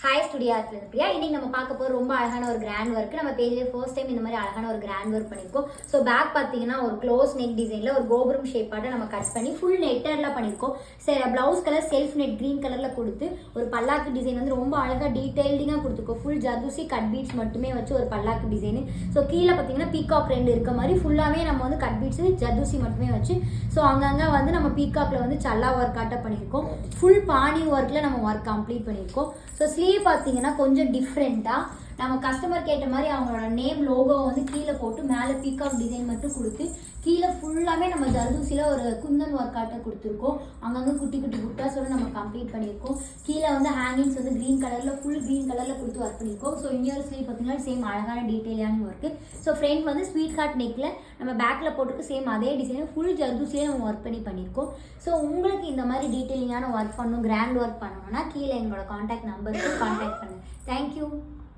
Hi studio ஆர்ட்ல Priya. இன்னைக்கு நம்ம பார்க்க போகிற ரொம்ப அழகான ஒரு கிராண்ட் ஒர்க். நம்ம பேஜ்லேயே ஃபர்ஸ்ட் டைம் இந்த மாதிரி அழகான ஒரு கிராண்ட் ஒர்க் பண்ணியிருக்கோம். ஸோ பேக் பார்த்தீங்கன்னா ஒரு க்ளோஸ் நெக் டிசைனில் ஒரு கோபுரம் ஷேப்பாட்ட நம்ம கட் பண்ணி ஃபுல் நெட்டர்லாம் பண்ணியிருக்கோம். சரி, blouse colour self net green கலரில் கொடுத்து ஒரு பல்லாக்கு டிசைன் வந்து ரொம்ப அழகாக டீட்டெயில்டிங்காக கொடுத்துருக்கோம். ஃபுல் ஜர்தூசி கட் பீட்ஸ் மட்டுமே வச்சு ஒரு பல்லாக்கு டிசைனு. ஸோ கீழே பார்த்தீங்கன்னா பீகாக் ரெண்டு இருக்க மாதிரி ஃபுல்லாகவே நம்ம வந்து கட் பீட்ஸு ஜர்தூசி மட்டுமே வச்சு ஸோ அங்கங்கே வந்து நம்ம பீகாக்கில் வந்து சல்லா ஒர்க் ஆட்ட பண்ணியிருக்கோம். ஃபுல் பானி ஒர்க்கில் நம்ம ஒர்க் கம்ப்ளீட் பண்ணியிருக்கோம். ஸோ ஸ்லீவ் பார்த்தீங்கன்னா கொஞ்சம் டிஃப்ரெண்ட்டாக நம்ம கஸ்டமர் கேட்ட மாதிரி அவங்களோட நேம் லோகோவை வந்து கீழே போட்டு மேலே பீகாக் டிசைன் மட்டும் கொடுத்து கீழே ஃபுல்லாமே நம்ம ஜர்தூசியில் ஒரு குந்தன் ஒர்க் ஆட்டை கொடுத்துருக்கோம். அங்கங்கே குட்டி குட்டி புட்டாஸோட நம்ம கம்ப்ளீட் பண்ணியிருக்கோம். கீழே வந்து ஹேங்கிங்ஸ் வந்து க்ரீன் கலரில் ஃபுல் க்ரீன் கலரில் கொடுத்து ஒர்க் பண்ணியிருக்கோம். ஸோ இன்னொரு ஸ்லீவ் பார்த்தீங்கன்னா சேம் அழகான டீட்டெயிலான ஒர்க்கு. ஸோ ஃப்ரண்ட் வந்து ஸ்வீட் ஹார்ட் நெக்கில் நம்ம பேக்கில் போட்டுக்கு சேம் அதே டிசைனை ஃபுல் ஜர்தூசிலே நம்ம ஒர்க் பண்ணியிருக்கோம். ஸோ உங்களுக்கு இந்த மாதிரி டீட்டெயிலிங்கான ஒர்க் பண்ணணும், கிராண்ட் ஒர்க் பண்ணணும்னா கீழே எங்களோட காண்டாக்ட் நம்பருக்கு காண்டாக்ட் பண்ணுங்கள். தேங்க்யூ.